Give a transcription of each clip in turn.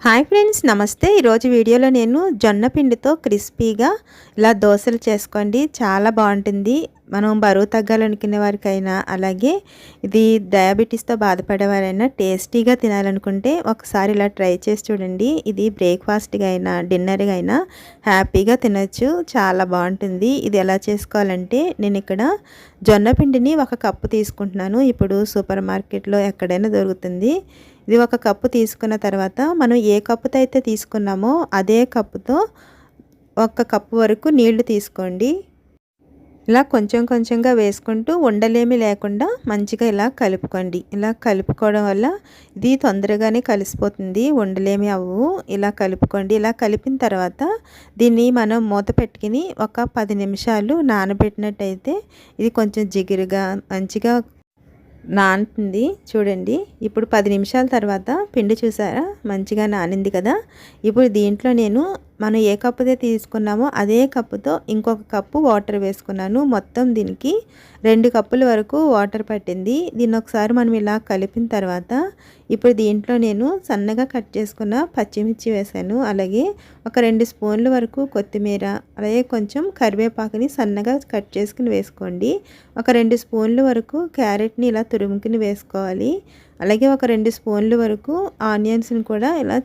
Hi friends, నమస్తే. ఈరోజు వీడియోలో నేను జొన్న పిండితో క్రిస్పీగా ఇలా దోశలు చేసుకోండి. చాలా బాగుంటుంది. మనం బరువు తగ్గాలనుకునే వారికైనా, అలాగే ఇది డయాబెటీస్తో బాధపడేవారైనా టేస్టీగా తినాలనుకుంటే ఒకసారి ఇలా ట్రై చేసి చూడండి. ఇది బ్రేక్ఫాస్ట్గా అయినా డిన్నర్గా అయినా హ్యాపీగా తినొచ్చు. చాలా బాగుంటుంది. ఇది ఎలా చేసుకోవాలంటే, నేను ఇక్కడ జొన్న పిండిని 1 కప్పు తీసుకుంటున్నాను. ఇప్పుడు సూపర్ మార్కెట్లో ఎక్కడైనా దొరుకుతుంది. ఇది 1 కప్పు తీసుకున్న తర్వాత మనం ఏ కప్పుతో అయితే తీసుకున్నామో అదే కప్పుతో 1 కప్పు వరకు నీళ్లు తీసుకోండి. ఇలా కొంచెం కొంచెంగా వేసుకుంటూ ఉండలేమి లేకుండా మంచిగా ఇలా కలుపుకోండి. ఇలా కలుపుకోవడం వల్ల ఇది తొందరగానే కలిసిపోతుంది, ఉండలేమి అవ్వవు. ఇలా కలుపుకోండి. ఇలా కలిపిన తర్వాత దీన్ని మనం మూత పెట్టుకుని ఒక 10 నిమిషాలు నానబెట్టినట్టయితే ఇది కొంచెం జిగురుగా మంచిగా నానుతుంది. చూడండి, ఇప్పుడు 10 నిమిషాల తర్వాత పిండి చూసారా మంచిగా నానింది కదా. ఇప్పుడు దీంట్లో నేను మనం ఏ కప్పుతో తీసుకున్నామో అదే కప్పుతో ఇంకొక కప్పు వాటర్ వేసుకున్నాను. మొత్తం దీనికి 2 కప్పుల వరకు వాటర్ పట్టింది. దీన్ని ఒకసారి మనం ఇలా కలిపిన తర్వాత ఇప్పుడు దీంట్లో నేను సన్నగా కట్ చేసుకున్న పచ్చిమిర్చి వేసాను. అలాగే ఒక 2 స్పూన్ల వరకు కొత్తిమీర, అలాగే కొంచెం కరివేపాకుని సన్నగా కట్ చేసుకుని వేసుకోండి. ఒక 2 స్పూన్ల వరకు క్యారెట్ని ఇలా తురుముకుని వేసుకోవాలి. అలాగే ఒక 2 స్పూన్ల వరకు ఆనియన్స్ని కూడా ఇలా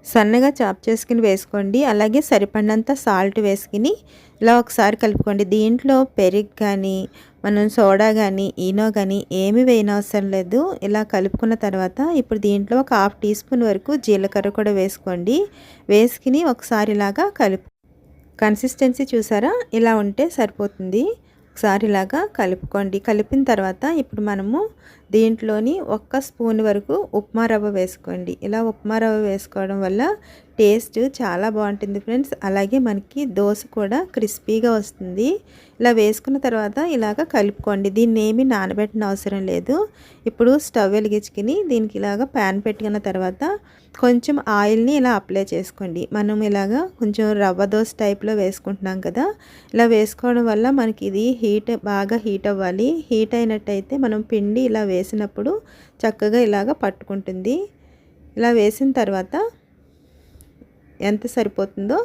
సన్నగా చాప్ చేసుకుని వేసుకోండి. అలాగే సరిపడినంత సాల్ట్ వేసుకుని ఇలా ఒకసారి కలుపుకోండి. దీంట్లో పెరుగు కానీ మనం సోడా కానీ ఈనో కానీ ఏమి వేయనవసరం లేదు. ఇలా కలుపుకున్న తర్వాత ఇప్పుడు దీంట్లో ఒక 1/2 టీ స్పూన్ వరకు జీలకర్ర కూడా వేసుకోండి. వేసుకుని ఒకసారి ఇలాగా కన్సిస్టెన్సీ చూసారా, ఇలా ఉంటే సరిపోతుంది. ఒకసారి ఇలాగా కలుపుకోండి. కలిపిన తర్వాత ఇప్పుడు మనము దీంట్లోని 1 స్పూన్ వరకు ఉప్మా రవ్వ వేసుకోండి. ఇలా ఉప్మా రవ్వ వేసుకోవడం వల్ల టేస్ట్ చాలా బాగుంటుంది ఫ్రెండ్స్. అలాగే మనకి దోశ కూడా క్రిస్పీగా వస్తుంది. ఇలా వేసుకున్న తర్వాత ఇలాగ కలుపుకోండి. దీన్ని ఏమీ నానబెట్టిన అవసరం లేదు. ఇప్పుడు స్టవ్ వెలిగించుకుని దీనికి ఇలాగ ప్యాన్ పెట్టుకున్న తర్వాత కొంచెం ఆయిల్ని ఇలా అప్లై చేసుకోండి. మనం ఇలాగ కొంచెం రవ్వ దోశ టైప్లో వేసుకుంటున్నాం కదా. ఇలా వేసుకోవడం వల్ల మనకి ఇది బాగా హీట్ అవ్వాలి. హీట్ అయినట్టయితే మనం పిండి ఇలా వేసినప్పుడు చక్కగా ఇలాగ పట్టుకుంటుంది. ఇలా వేసిన తర్వాత ఎంత సరిపోతుందో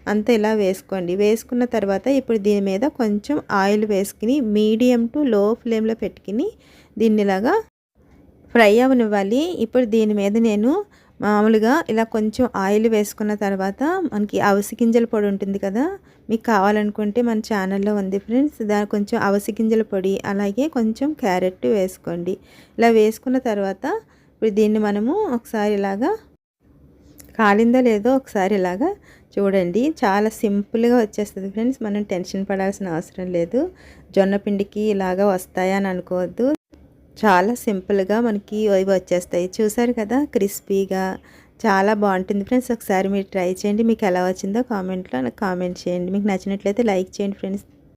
అంత ఇలా వేసుకోండి. వేసుకున్న తర్వాత ఇప్పుడు దీని మీద కొంచెం ఆయిల్ వేసుకుని మీడియం టు లో ఫ్లేమ్లో పెట్టుకుని దీన్ని ఇలాగా ఫ్రై అవనివ్వాలి. ఇప్పుడు దీని మీద నేను మామూలుగా ఇలా కొంచెం ఆయిల్ వేసుకున్న తర్వాత మనకి అవిసె గింజల పొడి ఉంటుంది కదా, మీకు కావాలనుకుంటే మన ఛానల్లో ఉంది ఫ్రెండ్స్. దాని కొంచెం అవిసె గింజల పొడి, అలాగే కొంచెం క్యారెట్ వేసుకోండి. ఇలా వేసుకున్న తర్వాత ఇప్పుడు దీన్ని మనము ఒకసారి ఇలాగా కాలిందో లేదో ఒకసారి ఇలాగా చూడండి. చాలా సింపుల్గా వచ్చేస్తుంది ఫ్రెండ్స్. మనం టెన్షన్ పడాల్సిన అవసరం లేదు. జొన్న పిండికి ఇలాగా వస్తాయా అని అనుకోవద్దు. చాలా సింపుల్గా మనకి ఇవి వచ్చేస్తాయి. చూసారు కదా, క్రిస్పీగా చాలా బాగుంటుంది ఫ్రెండ్స్. ఒకసారి మీరు ట్రై చేయండి. మీకు ఎలా వచ్చిందో కామెంట్లో నాకు కామెంట్ చేయండి. మీకు నచ్చినట్లయితే లైక్ చేయండి ఫ్రెండ్స్.